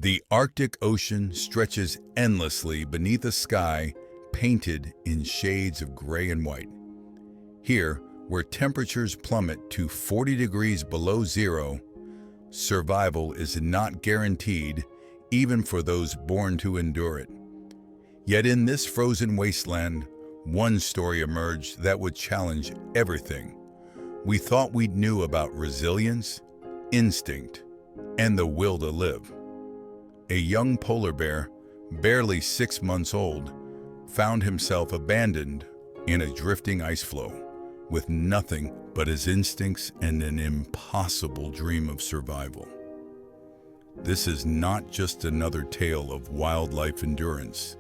The Arctic Ocean stretches endlessly beneath a sky painted in shades of gray and white. Here, where temperatures plummet to 40 degrees below zero, survival is not guaranteed even for those born to endure it. Yet in this frozen wasteland, one story emerged that would challenge everything we thought we knew about resilience, instinct, and the will to live. A young polar bear, barely 6 months old, found himself abandoned in a drifting ice floe, with nothing but his instincts and an impossible dream of survival. This is not just another tale of wildlife endurance.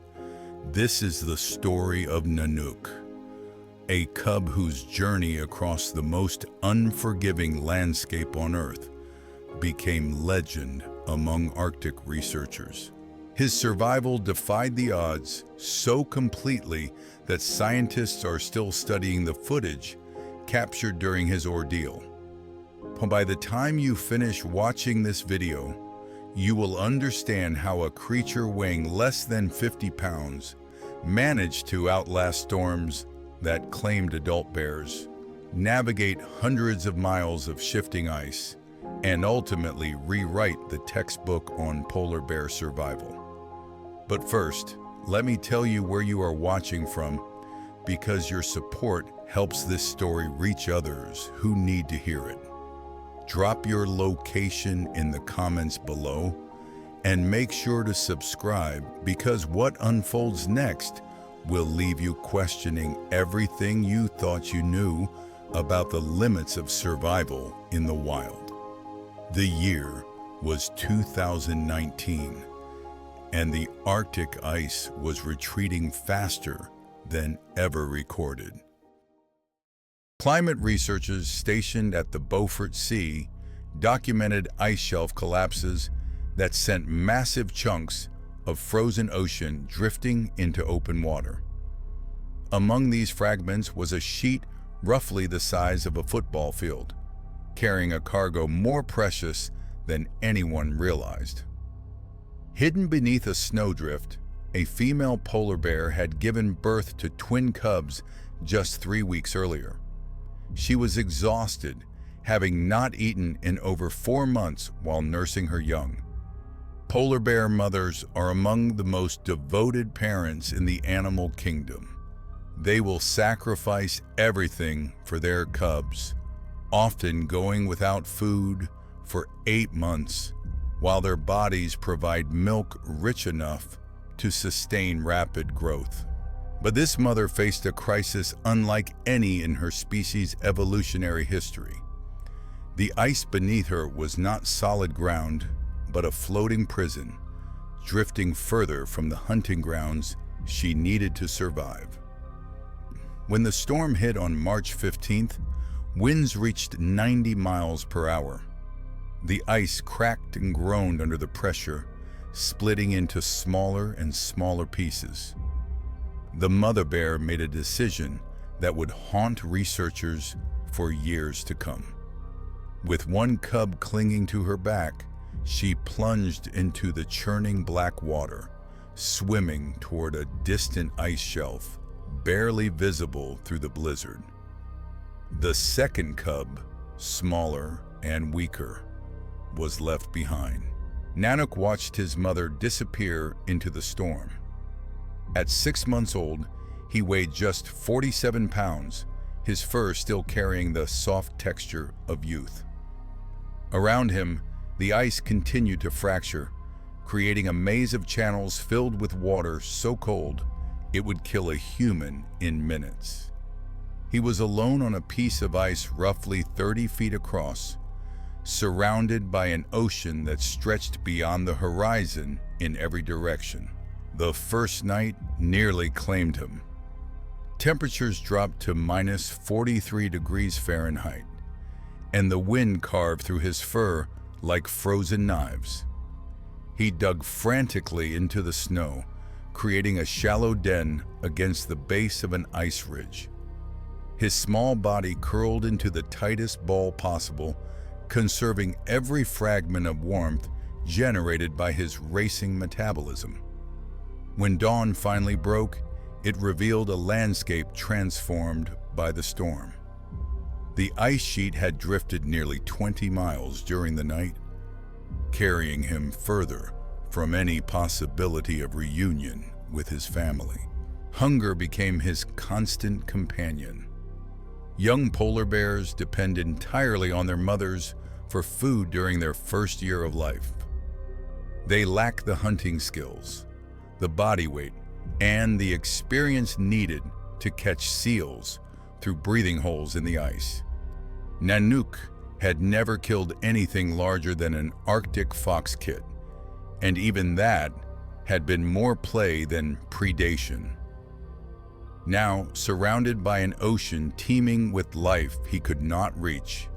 This is the story of Nanook, a cub whose journey across the most unforgiving landscape on Earth became legend among Arctic researchers. His survival defied the odds so completely that scientists are still studying the footage captured during his ordeal. By the time you finish watching this video, you will understand how a creature weighing less than 50 pounds managed to outlast storms that claimed adult bears, navigate hundreds of miles of shifting ice, and ultimately rewrite the textbook on polar bear survival. But first, let me tell you where you are watching from, because your support helps this story reach others who need to hear it. Drop your location in the comments below and make sure to subscribe, because what unfolds next will leave you questioning everything you thought you knew about the limits of survival in the wild. The year was 2019, and the Arctic ice was retreating faster than ever recorded. Climate researchers stationed at the Beaufort Sea documented ice shelf collapses that sent massive chunks of frozen ocean drifting into open water. Among these fragments was a sheet roughly the size of a football field, carrying a cargo more precious than anyone realized. Hidden beneath a snowdrift, a female polar bear had given birth to twin cubs just 3 weeks earlier. She was exhausted, having not eaten in over 4 months while nursing her young. Polar bear mothers are among the most devoted parents in the animal kingdom. They will sacrifice everything for their cubs, often going without food for 8 months, while their bodies provide milk rich enough to sustain rapid growth. But this mother faced a crisis unlike any in her species' evolutionary history. The ice beneath her was not solid ground, but a floating prison, drifting further from the hunting grounds she needed to survive. When the storm hit on March 15th, winds reached 90 miles per hour. The ice cracked and groaned under the pressure, splitting into smaller and smaller pieces. The mother bear made a decision that would haunt researchers for years to come. With one cub clinging to her back, she plunged into the churning black water, swimming toward a distant ice shelf, barely visible through the blizzard. The second cub, smaller and weaker, was left behind. Nanook watched his mother disappear into the storm. At 6 months old, he weighed just 47 pounds, his fur still carrying the soft texture of youth. Around him, the ice continued to fracture, creating a maze of channels filled with water so cold it would kill a human in minutes. He was alone on a piece of ice roughly 30 feet across, surrounded by an ocean that stretched beyond the horizon in every direction. The first night nearly claimed him. Temperatures dropped to minus 43 degrees Fahrenheit, and the wind carved through his fur like frozen knives. He dug frantically into the snow, creating a shallow den against the base of an ice ridge. His small body curled into the tightest ball possible, conserving every fragment of warmth generated by his racing metabolism. When dawn finally broke, it revealed a landscape transformed by the storm. The ice sheet had drifted nearly 20 miles during the night, carrying him further from any possibility of reunion with his family. Hunger became his constant companion. Young polar bears depend entirely on their mothers for food during their first year of life. They lack the hunting skills, the body weight, and the experience needed to catch seals through breathing holes in the ice. Nanook had never killed anything larger than an Arctic fox kit, and even that had been more play than predation. Now, surrounded by an ocean teeming with life he could not reach,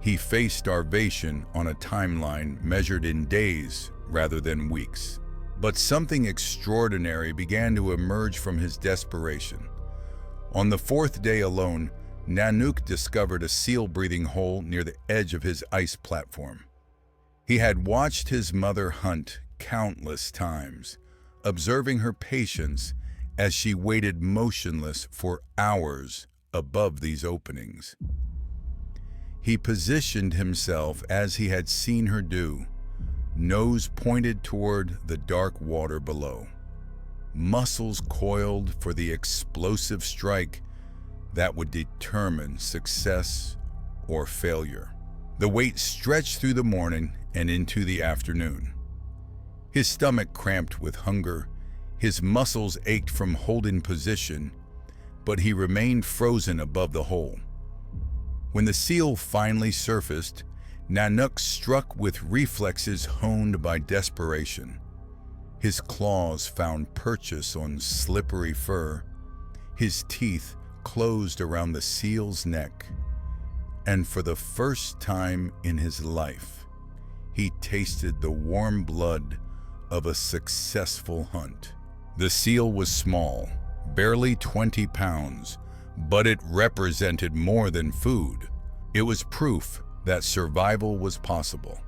he faced starvation on a timeline measured in days rather than weeks. But something extraordinary began to emerge from his desperation. On the fourth day alone, Nanook discovered a seal breathing hole near the edge of his ice platform. He had watched his mother hunt countless times, observing her patience as she waited motionless for hours above these openings. He positioned himself as he had seen her do, nose pointed toward the dark water below, muscles coiled for the explosive strike that would determine success or failure. The wait stretched through the morning and into the afternoon. His stomach cramped with hunger, his muscles ached from holding position, but he remained frozen above the hole. When the seal finally surfaced, Nanook struck with reflexes honed by desperation. His claws found purchase on slippery fur, his teeth closed around the seal's neck, and for the first time in his life, he tasted the warm blood of a successful hunt. The seal was small, barely 20 pounds, but it represented more than food. It was proof that survival was possible,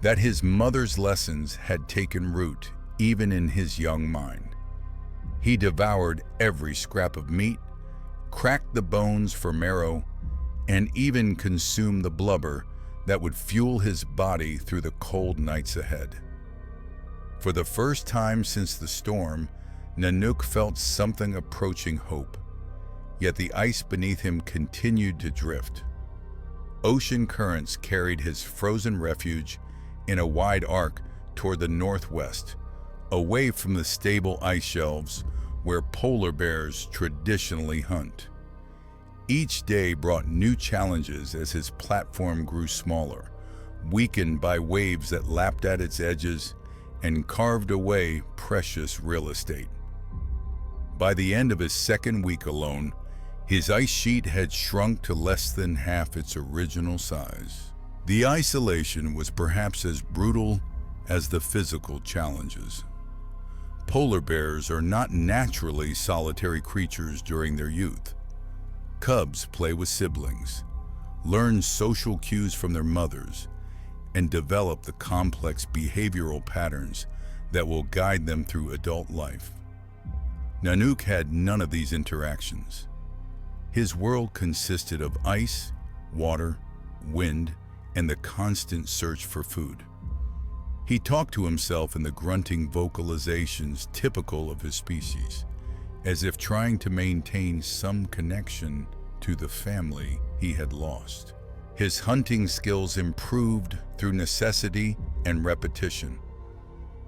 that his mother's lessons had taken root even in his young mind. He devoured every scrap of meat, cracked the bones for marrow, and even consumed the blubber that would fuel his body through the cold nights ahead. For the first time since the storm, Nanook felt something approaching hope, yet the ice beneath him continued to drift. Ocean currents carried his frozen refuge in a wide arc toward the northwest, away from the stable ice shelves where polar bears traditionally hunt. Each day brought new challenges as his platform grew smaller, weakened by waves that lapped at its edges and carved away precious real estate. By the end of his second week alone, his ice sheet had shrunk to less than half its original size. The isolation was perhaps as brutal as the physical challenges. Polar bears are not naturally solitary creatures during their youth. Cubs play with siblings, learn social cues from their mothers, and develop the complex behavioral patterns that will guide them through adult life. Nanook had none of these interactions. His world consisted of ice, water, wind, and the constant search for food. He talked to himself in the grunting vocalizations typical of his species, as if trying to maintain some connection to the family he had lost. His hunting skills improved through necessity and repetition.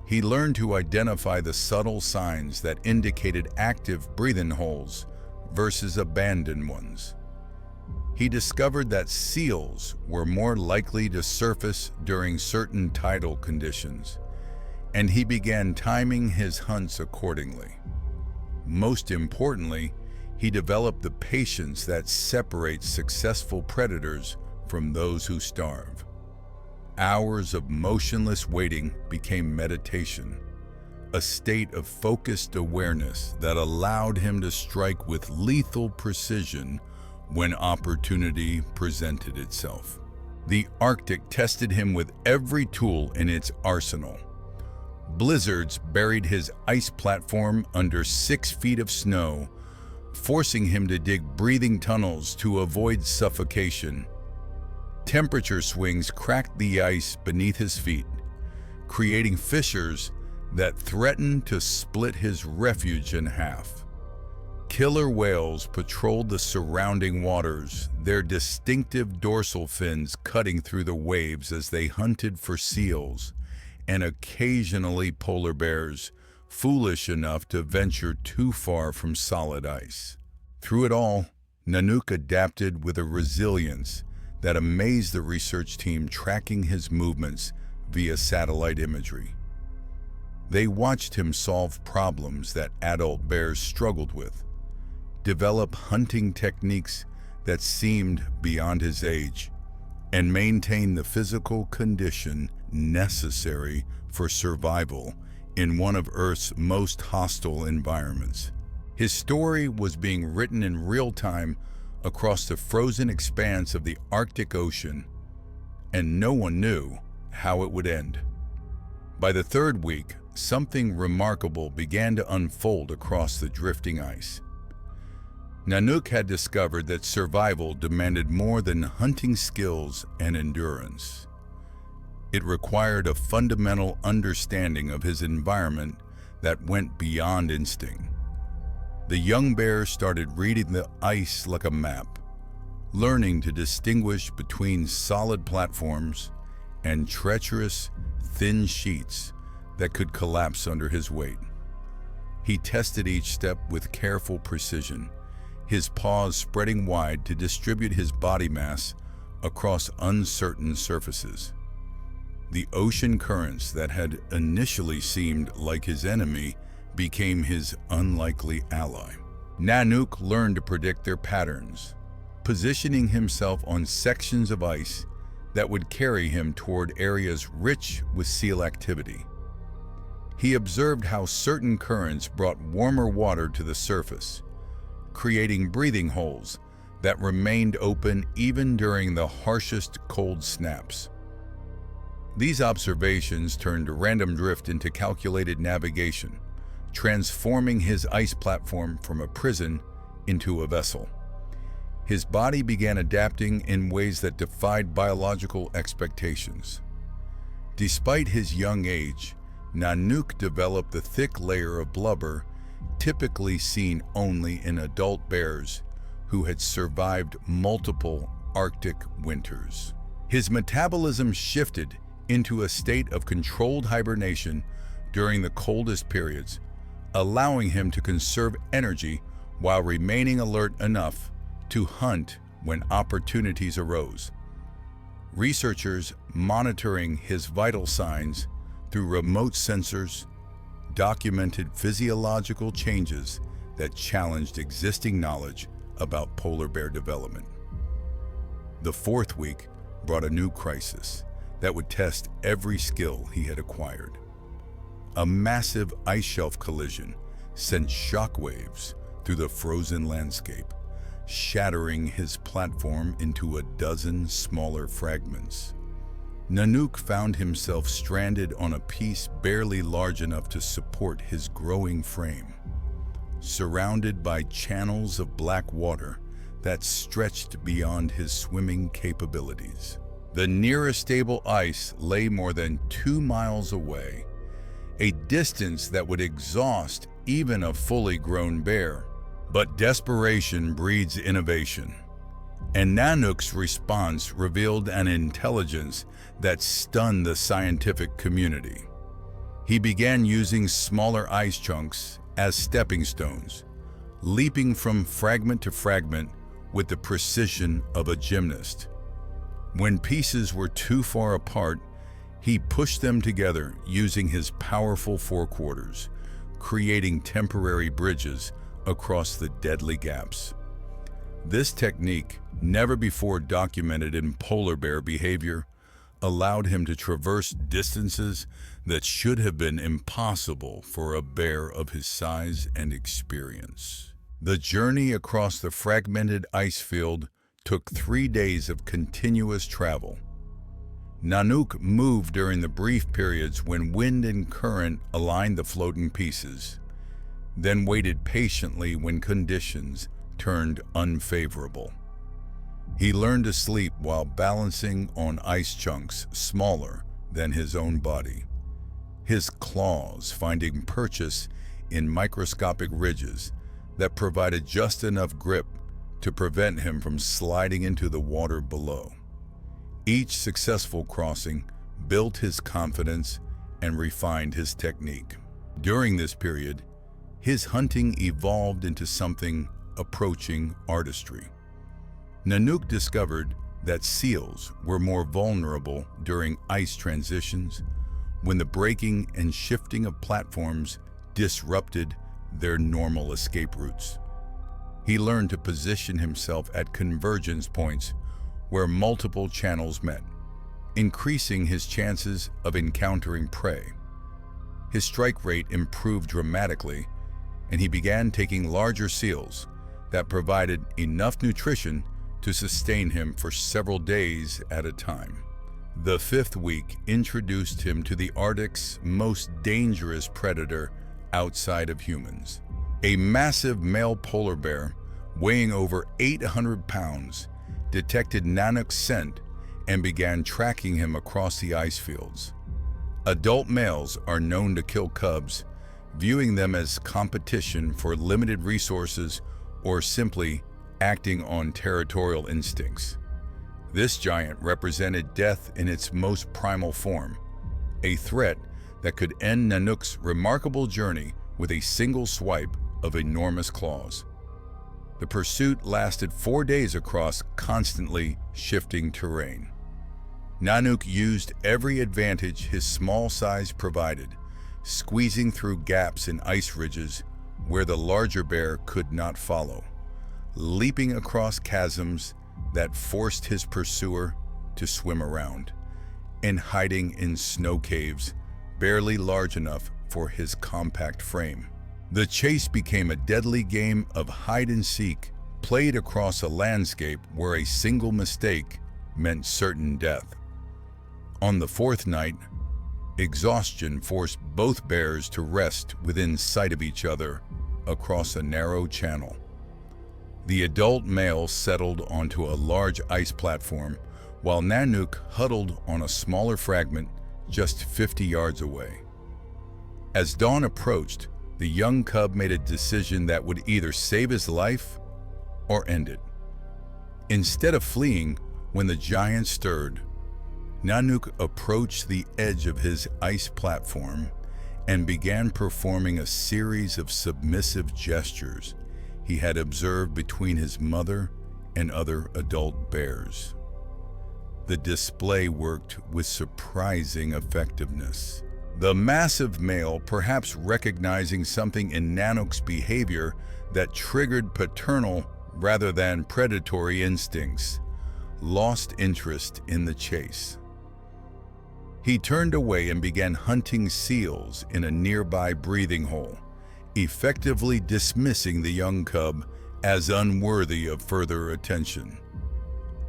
He learned to identify the subtle signs that indicated active breathing holes versus abandoned ones. He discovered that seals were more likely to surface during certain tidal conditions, and he began timing his hunts accordingly. Most importantly, he developed the patience that separates successful predators from those who starve. Hours of motionless waiting became meditation, a state of focused awareness that allowed him to strike with lethal precision when opportunity presented itself. The Arctic tested him with every tool in its arsenal. Blizzards buried his ice platform under 6 feet of snow, forcing him to dig breathing tunnels to avoid suffocation. Temperature swings cracked the ice beneath his feet, creating fissures that threatened to split his refuge in half. Killer whales patrolled the surrounding waters, their distinctive dorsal fins cutting through the waves as they hunted for seals, and occasionally polar bears, foolish enough to venture too far from solid ice. Through it all, Nanook adapted with a resilience that amazed the research team tracking his movements via satellite imagery. They watched him solve problems that adult bears struggled with, develop hunting techniques that seemed beyond his age, and maintain the physical condition necessary for survival in one of Earth's most hostile environments. His story was being written in real time across the frozen expanse of the Arctic Ocean, and no one knew how it would end. By the 3rd week, something remarkable began to unfold across the drifting ice. Nanook had discovered that survival demanded more than hunting skills and endurance. It required a fundamental understanding of his environment that went beyond instinct. The young bear started reading the ice like a map, learning to distinguish between solid platforms and treacherous, thin sheets that could collapse under his weight. He tested each step with careful precision, his paws spreading wide to distribute his body mass across uncertain surfaces. The ocean currents that had initially seemed like his enemy became his unlikely ally. Nanook learned to predict their patterns, positioning himself on sections of ice that would carry him toward areas rich with seal activity. He observed how certain currents brought warmer water to the surface, creating breathing holes that remained open even during the harshest cold snaps. These observations turned random drift into calculated navigation, transforming his ice platform from a prison into a vessel. His body began adapting in ways that defied biological expectations. Despite his young age, Nanook developed the thick layer of blubber typically seen only in adult bears who had survived multiple Arctic winters. His metabolism shifted into a state of controlled hibernation during the coldest periods, allowing him to conserve energy while remaining alert enough to hunt when opportunities arose. Researchers monitoring his vital signs through remote sensors documented physiological changes that challenged existing knowledge about polar bear development. The 4th week brought a new crisis that would test every skill he had acquired. A massive ice shelf collision sent shockwaves through the frozen landscape, shattering his platform into a dozen smaller fragments. Nanook found himself stranded on a piece barely large enough to support his growing frame, surrounded by channels of black water that stretched beyond his swimming capabilities. The nearest stable ice lay more than 2 miles away, a distance that would exhaust even a fully grown bear. But desperation breeds innovation, and Nanook's response revealed an intelligence that stunned the scientific community. He began using smaller ice chunks as stepping stones, leaping from fragment to fragment with the precision of a gymnast. When pieces were too far apart, he pushed them together using his powerful forequarters, creating temporary bridges across the deadly gaps. This technique, never before documented in polar bear behavior, allowed him to traverse distances that should have been impossible for a bear of his size and experience. The journey across the fragmented ice field took 3 days of continuous travel, Nanook moved during the brief periods when wind and current aligned the floating pieces, then waited patiently when conditions turned unfavorable. He learned to sleep while balancing on ice chunks smaller than his own body, his claws finding purchase in microscopic ridges that provided just enough grip to prevent him from sliding into the water below. Each successful crossing built his confidence and refined his technique. During this period, his hunting evolved into something approaching artistry. Nanook discovered that seals were more vulnerable during ice transitions when the breaking and shifting of platforms disrupted their normal escape routes. He learned to position himself at convergence points where multiple channels met, increasing his chances of encountering prey. His strike rate improved dramatically, and he began taking larger seals that provided enough nutrition to sustain him for several days at a time. The fifth week introduced him to the Arctic's most dangerous predator outside of humans. A massive male polar bear weighing over 800 pounds detected Nanook's scent and began tracking him across the ice fields. Adult males are known to kill cubs, viewing them as competition for limited resources or simply acting on territorial instincts. This giant represented death in its most primal form, a threat that could end Nanook's remarkable journey with a single swipe of enormous claws. The pursuit lasted 4 days across constantly shifting terrain. Nanook used every advantage his small size provided, squeezing through gaps in ice ridges where the larger bear could not follow, leaping across chasms that forced his pursuer to swim around, and hiding in snow caves barely large enough for his compact frame. The chase became a deadly game of hide-and-seek, played across a landscape where a single mistake meant certain death. On the fourth night, exhaustion forced both bears to rest within sight of each other across a narrow channel. The adult male settled onto a large ice platform, while Nanook huddled on a smaller fragment just 50 yards away. As dawn approached, the young cub made a decision that would either save his life or end it. Instead of fleeing when the giant stirred, Nanook approached the edge of his ice platform and began performing a series of submissive gestures he had observed between his mother and other adult bears. The display worked with surprising effectiveness. The massive male, perhaps recognizing something in Nanook's behavior that triggered paternal rather than predatory instincts, lost interest in the chase. He turned away and began hunting seals in a nearby breathing hole, effectively dismissing the young cub as unworthy of further attention.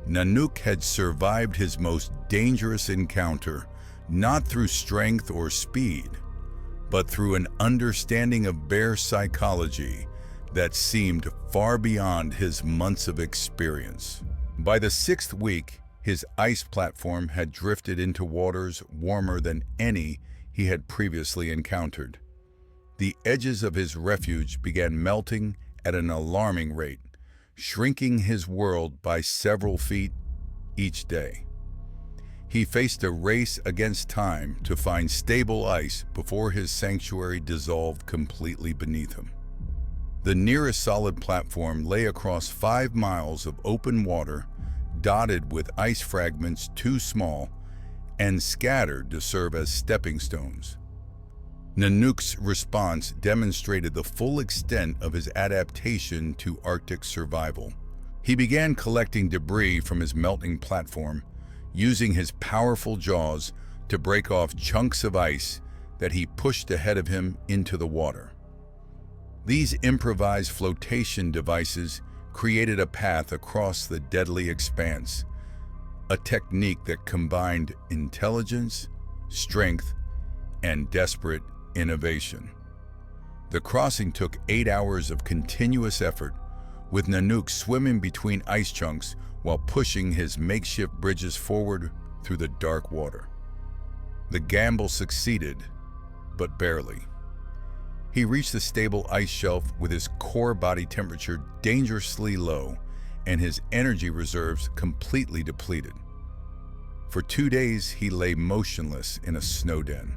Nanook had survived his most dangerous encounter not through strength or speed, but through an understanding of bear psychology that seemed far beyond his months of experience. By the sixth week, his ice platform had drifted into waters warmer than any he had previously encountered. The edges of his refuge began melting at an alarming rate, shrinking his world by several feet each day. He faced a race against time to find stable ice before his sanctuary dissolved completely beneath him. The nearest solid platform lay across 5 miles of open water, dotted with ice fragments too small and scattered to serve as stepping stones. Nanook's response demonstrated the full extent of his adaptation to Arctic survival. He began collecting debris from his melting platform, using his powerful jaws to break off chunks of ice that he pushed ahead of him into the water. These improvised flotation devices created a path across the deadly expanse, a technique that combined intelligence, strength, and desperate innovation. The crossing took 8 hours of continuous effort, with Nanook swimming between ice chunks while pushing his makeshift bridges forward through the dark water. The gamble succeeded, but barely. He reached the stable ice shelf with his core body temperature dangerously low and his energy reserves completely depleted. For 2 days, he lay motionless in a snow den,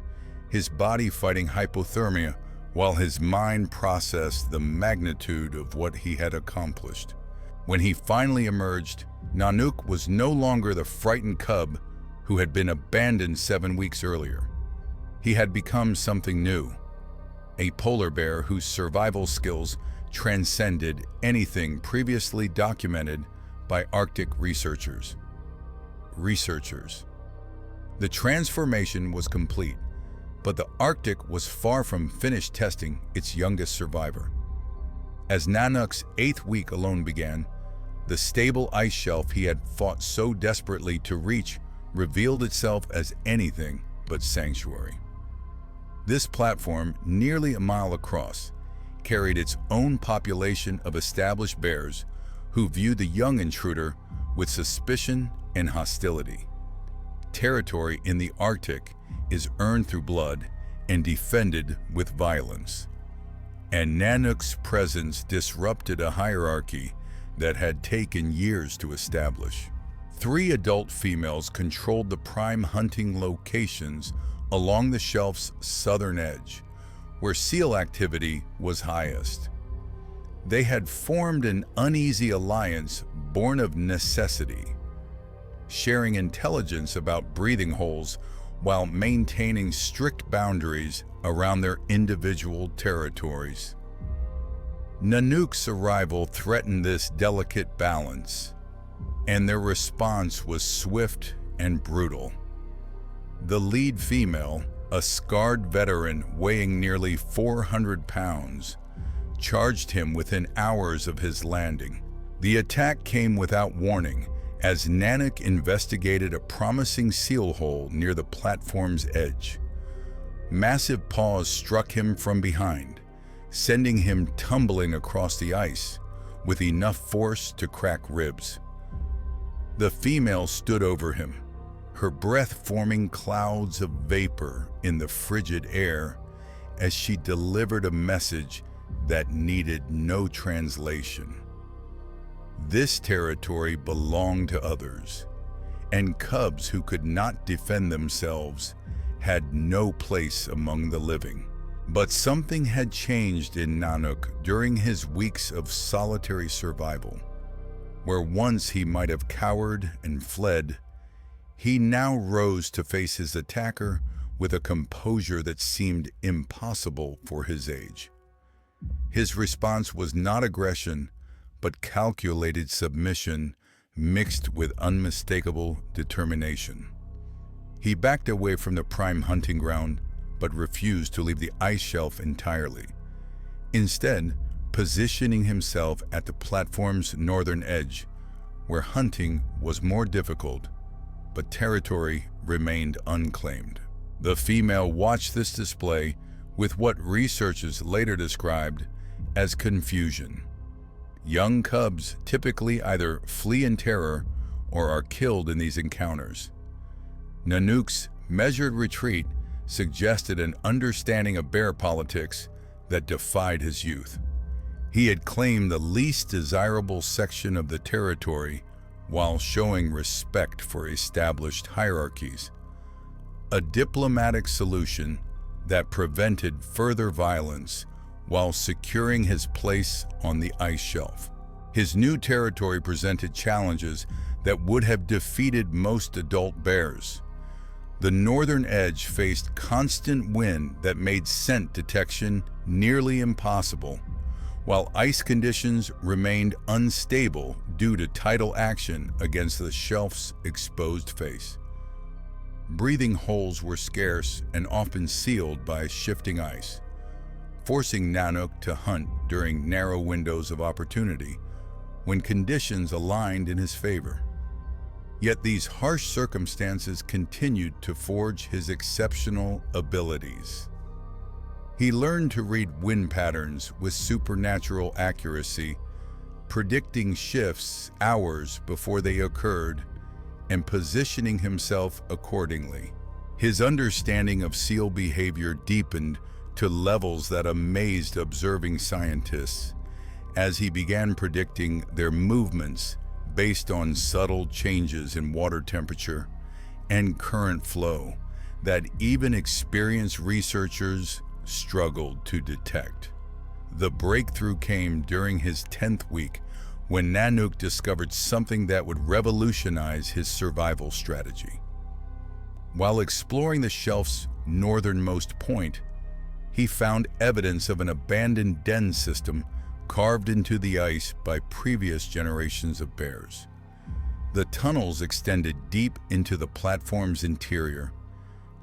his body fighting hypothermia while his mind processed the magnitude of what he had accomplished. When he finally emerged, Nanook was no longer the frightened cub who had been abandoned 7 weeks earlier. He had become something new, a polar bear whose survival skills transcended anything previously documented by Arctic researchers. The transformation was complete, but the Arctic was far from finished testing its youngest survivor. As Nanook's 8th week alone began, the stable ice shelf he had fought so desperately to reach revealed itself as anything but sanctuary. This platform, nearly a mile across, carried its own population of established bears who viewed the young intruder with suspicion and hostility. Territory in the Arctic is earned through blood and defended with violence. And Nanook's presence disrupted a hierarchy that had taken years to establish. 3 adult females controlled the prime hunting locations along the shelf's southern edge, where seal activity was highest. They had formed an uneasy alliance born of necessity, sharing intelligence about breathing holes while maintaining strict boundaries around their individual territories. Nanook's arrival threatened this delicate balance, and their response was swift and brutal. The lead female, a scarred veteran weighing nearly 400 pounds, charged him within hours of his landing. The attack came without warning as Nanook investigated a promising seal hole near the platform's edge. Massive paws struck him from behind, sending him tumbling across the ice with enough force to crack ribs. The female stood over him, her breath forming clouds of vapor in the frigid air as she delivered a message that needed no translation. This territory belonged to others, and cubs who could not defend themselves had no place among the living. But something had changed in Nanook during his weeks of solitary survival. Where once he might have cowered and fled, he now rose to face his attacker with a composure that seemed impossible for his age. His response was not aggression, but calculated submission mixed with unmistakable determination. He backed away from the prime hunting ground, but refused to leave the ice shelf entirely, instead positioning himself at the platform's northern edge, where hunting was more difficult, but territory remained unclaimed. The female watched this display with what researchers later described as confusion. Young cubs typically either flee in terror or are killed in these encounters. Nanook's measured retreat suggested an understanding of bear politics that defied his youth. He had claimed the least desirable section of the territory while showing respect for established hierarchies, a diplomatic solution that prevented further violence while securing his place on the ice shelf. His new territory presented challenges that would have defeated most adult bears. The northern edge faced constant wind that made scent detection nearly impossible, while ice conditions remained unstable due to tidal action against the shelf's exposed face. Breathing holes were scarce and often sealed by shifting ice, forcing Nanook to hunt during narrow windows of opportunity when conditions aligned in his favor. Yet these harsh circumstances continued to forge his exceptional abilities. He learned to read wind patterns with supernatural accuracy, predicting shifts hours before they occurred and positioning himself accordingly. His understanding of seal behavior deepened to levels that amazed observing scientists as he began predicting their movements based on subtle changes in water temperature and current flow that even experienced researchers struggled to detect. The breakthrough came during his 10th week when Nanook discovered something that would revolutionize his survival strategy. While exploring the shelf's northernmost point, he found evidence of an abandoned den system carved into the ice by previous generations of bears. The tunnels extended deep into the platform's interior,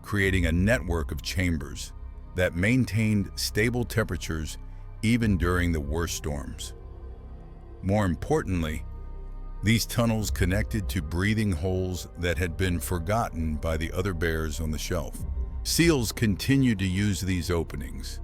creating a network of chambers that maintained stable temperatures even during the worst storms. More importantly, these tunnels connected to breathing holes that had been forgotten by the other bears on the shelf. Seals continued to use these openings,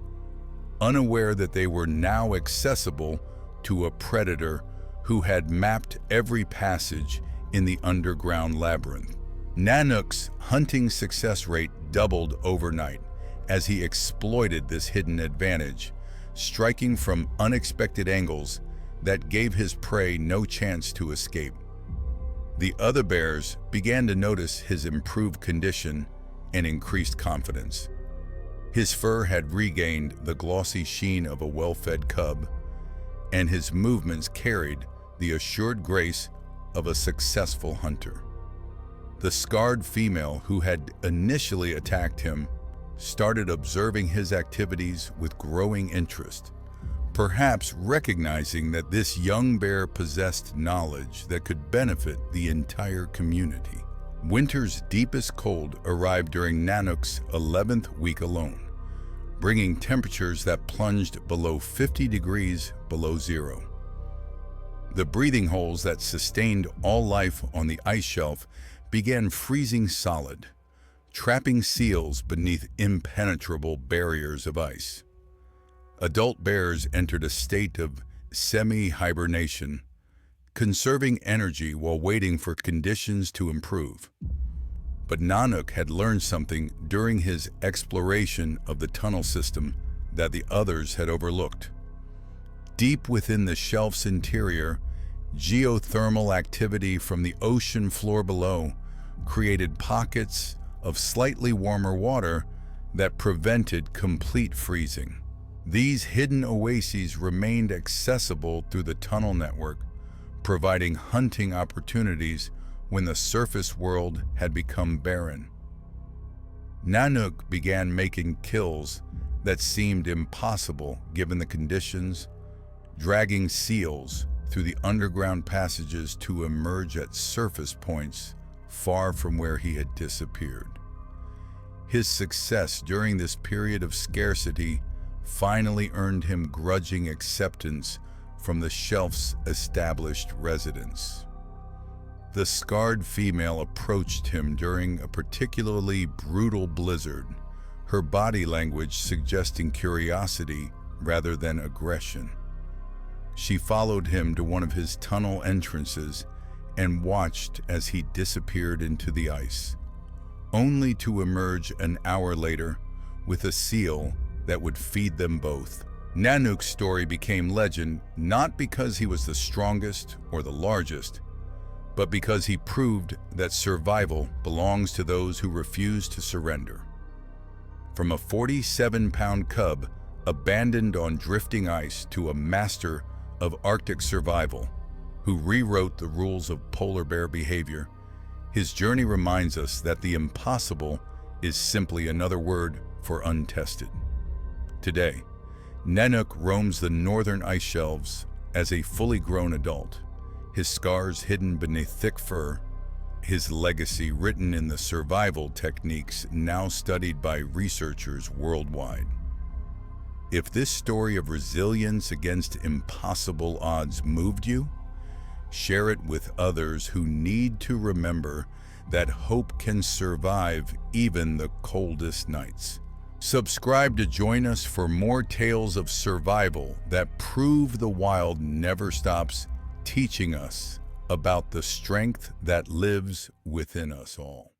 unaware that they were now accessible to a predator who had mapped every passage in the underground labyrinth. Nanook's hunting success rate doubled overnight as he exploited this hidden advantage, striking from unexpected angles that gave his prey no chance to escape. The other bears began to notice his improved condition and increased confidence. His fur had regained the glossy sheen of a well-fed cub, and his movements carried the assured grace of a successful hunter. The scarred female who had initially attacked him started observing his activities with growing interest, perhaps recognizing that this young bear possessed knowledge that could benefit the entire community. Winter's deepest cold arrived during Nanook's 11th week alone, bringing temperatures that plunged below 50 degrees below zero. The breathing holes that sustained all life on the ice shelf began freezing solid, trapping seals beneath impenetrable barriers of ice. Adult bears entered a state of semi-hibernation, conserving energy while waiting for conditions to improve. But Nanook had learned something during his exploration of the tunnel system that the others had overlooked. Deep within the shelf's interior, geothermal activity from the ocean floor below created pockets of slightly warmer water that prevented complete freezing. These hidden oases remained accessible through the tunnel network, providing hunting opportunities when the surface world had become barren. Nanook began making kills that seemed impossible given the conditions, dragging seals through the underground passages to emerge at surface points far from where he had disappeared. His success during this period of scarcity finally earned him grudging acceptance from the shelf's established residents. The scarred female approached him during a particularly brutal blizzard, her body language suggesting curiosity rather than aggression. She followed him to one of his tunnel entrances and watched as he disappeared into the ice, only to emerge an hour later with a seal that would feed them both. Nanook's story became legend not because he was the strongest or the largest, but because he proved that survival belongs to those who refuse to surrender. From a 47-pound cub abandoned on drifting ice to a master of Arctic survival who rewrote the rules of polar bear behavior, his journey reminds us that the impossible is simply another word for untested. Today, Nanook roams the northern ice shelves as a fully grown adult, his scars hidden beneath thick fur, his legacy written in the survival techniques now studied by researchers worldwide. If this story of resilience against impossible odds moved you, Share it with others who need to remember that hope can survive even the coldest nights. Subscribe to join us for more tales of survival that prove the wild never stops teaching us about the strength that lives within us all.